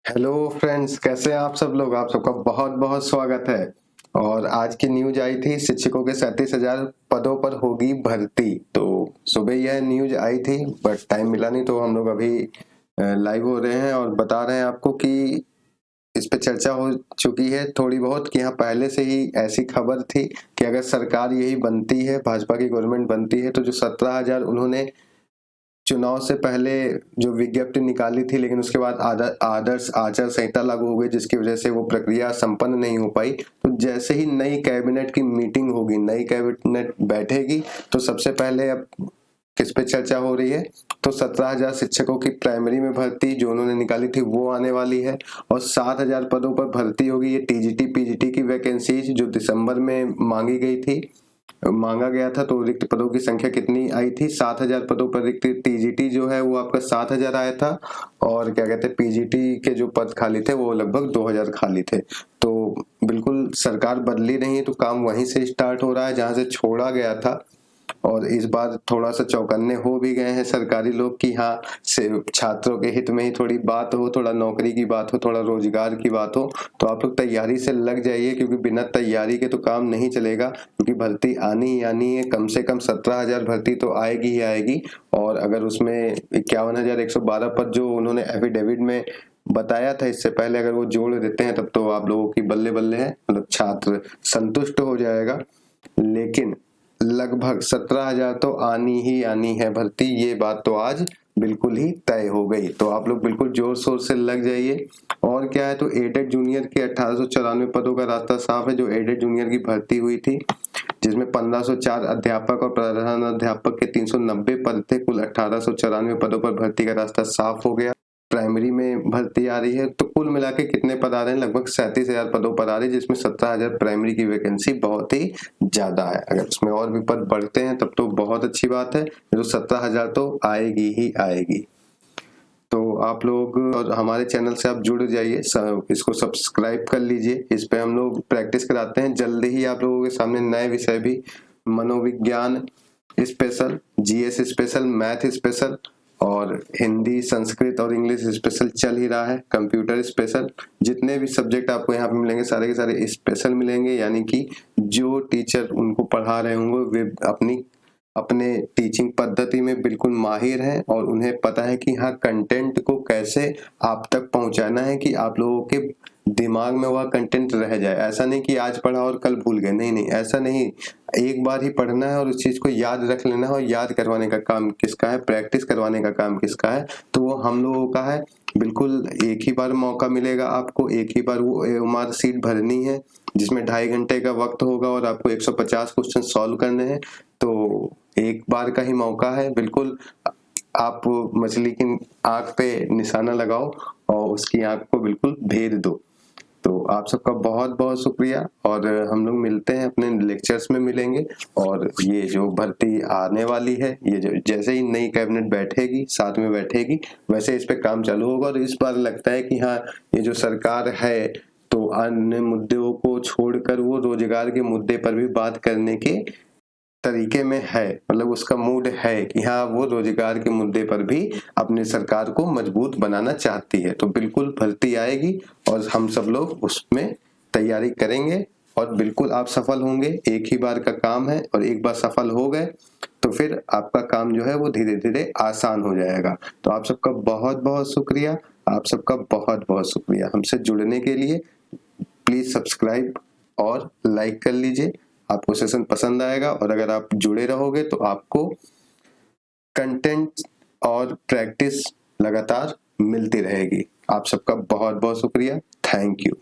Hello friends, कैसे हैं आप सब लोग। आप सबका बहुत बहुत स्वागत है। और आज की न्यूज आई थी, शिक्षकों के 37,000 पदों पर होगी भर्ती। तो सुबह यह न्यूज आई थी बट टाइम मिला नहीं, तो हम लोग अभी लाइव हो रहे हैं और बता रहे हैं आपको कि इस पे चर्चा हो चुकी है थोड़ी बहुत, कि यहाँ पहले से ही ऐसी खबर थी कि अगर सरकार यही बनती है, भाजपा की गवर्नमेंट बनती है, तो जो 17,000 उन्होंने चुनाव से पहले जो विज्ञप्ति निकाली थी, लेकिन उसके बाद आदर्श आचार संहिता लागू हो गई, जिसकी वजह से वो प्रक्रिया संपन्न नहीं हो पाई। तो जैसे ही नई कैबिनेट की मीटिंग होगी, नई कैबिनेट बैठेगी, तो सबसे पहले अब किस पे चर्चा हो रही है, तो 17,000 शिक्षकों की प्राइमरी में भर्ती जो उन्होंने निकाली थी वो आने वाली है। और 7,000 पदों पर भर्ती होगी। ये टीजीटी पीजीटी की वैकेंसीज जो दिसंबर में मांगा गया था, तो रिक्त पदों की संख्या कितनी आई थी? 7,000 पदों पर रिक्त। टीजीटी जो है वो आपका 7,000 आया था, और क्या कहते हैं, पीजीटी के जो पद खाली थे वो लगभग 2,000 खाली थे। तो बिल्कुल सरकार बदली नहीं है, तो काम वहीं से स्टार्ट हो रहा है जहां से छोड़ा गया था। और इस बार थोड़ा सा चौकन्ने हो भी गए हैं सरकारी लोग कि हाँ, से छात्रों के हित में ही थोड़ी बात हो, थोड़ा नौकरी की बात हो, थोड़ा रोजगार की बात हो। तो आप लोग तैयारी से लग जाइए, क्योंकि बिना तैयारी के तो काम नहीं चलेगा। क्योंकि भर्ती आनी ही आनी है, कम से कम 17,000 भर्ती तो आएगी ही आएगी। और अगर उसमें 51,112 पद जो उन्होंने एफिडेविट में बताया था इससे पहले, अगर वो जोड़ देते हैं तब तो आप लोगों की बल्ले बल्ले है, मतलब छात्र संतुष्ट हो जाएगा। लेकिन लगभग 17,000 तो आनी ही आनी है भर्ती, ये बात तो आज बिल्कुल ही तय हो गई। तो आप लोग बिल्कुल जोर शोर से लग जाइए। और क्या है, तो एडेड जूनियर के 1894 पदों का रास्ता साफ है। जो एडेड जूनियर की भर्ती हुई थी, जिसमें 1504 अध्यापक और प्रधान अध्यापक के 390 पद थे, कुल 1894 पदों पर भर्ती का रास्ता साफ हो गया। प्राइमरी में भर्ती आ रही है, तो कुल मिला के कितने पद आ रहे हैं? लगभग 37,000 पदों पर आ रही है, जिसमें 17,000 प्राइमरी की वैकेंसी बहुत ही ज्यादा है। अगर उसमें और भी पद बढ़ते हैं तब तो बहुत अच्छी बात है, तो 17,000 तो आएगी ही आएगी। तो आप लोग और हमारे चैनल से आप जुड़ जाइए, इसको सब्सक्राइब कर लीजिए। इस पे हम लोग प्रैक्टिस कराते हैं। जल्दी ही आप लोगों के सामने नए विषय भी, मनोविज्ञान special, GS special, math special, और हिंदी, संस्कृत और इंग्लिश स्पेशल चल ही रहा है। कंप्यूटर स्पेशल, जितने भी सब्जेक्ट आपको यहाँ पे मिलेंगे सारे के सारे स्पेशल मिलेंगे। यानी कि जो टीचर उनको पढ़ा रहे होंगे वे अपने टीचिंग पद्धति में बिल्कुल माहिर हैं, और उन्हें पता है कि हाँ, कंटेंट को कैसे आप तक पहुंचाना है कि आप लोगों के दिमाग में वह कंटेंट रह जाए। ऐसा नहीं कि आज पढ़ा और कल भूल गए, नहीं नहीं, ऐसा नहीं। एक बार ही पढ़ना है और उस चीज को याद रख लेना है। और याद करवाने का काम किसका है? प्रैक्टिस करवाने का काम किसका है? तो वो हम लोगों का है। बिल्कुल एक ही बार मौका मिलेगा आपको, एक ही बार वो ओएमआर सीट भरनी है, जिसमें 2.5 घंटे का वक्त होगा और आपको 150 क्वेश्चन सॉल्व करने हैं। तो एक बार का ही मौका है। बिल्कुल आप मछली की आंख पे निशाना लगाओ और उसकी आंख को बिल्कुल भेद दो। तो आप सबका बहुत बहुत शुक्रिया, और हम लोग मिलते हैं, अपने लेक्चर्स में मिलेंगे। और ये जो भर्ती आने वाली है, ये जो जैसे ही नई कैबिनेट बैठेगी, साथ में बैठेगी, वैसे इस पे काम चालू होगा। और इस बार लगता है कि हाँ, ये जो सरकार है तो अन्य मुद्दों को छोड़कर वो रोजगार के मुद्दे पर भी बात करने के तरीके में है। मतलब उसका मूड है कि हाँ, वो रोजगार के मुद्दे पर भी अपनी सरकार को मजबूत बनाना चाहती है। तो बिल्कुल भर्ती आएगी और हम सब लोग उसमें तैयारी करेंगे, और बिल्कुल आप सफल होंगे। एक ही बार का काम है, और एक बार सफल हो गए तो फिर आपका काम जो है वो धीरे धीरे आसान हो जाएगा। तो आप सबका बहुत बहुत शुक्रिया। आप सबका बहुत बहुत शुक्रिया हमसे जुड़ने के लिए। प्लीज सब्सक्राइब और लाइक कर लीजिए। आपको सेशन पसंद आएगा, और अगर आप जुड़े रहोगे तो आपको कंटेंट और प्रैक्टिस लगातार मिलती रहेगी। आप सबका बहुत बहुत शुक्रिया। Thank you.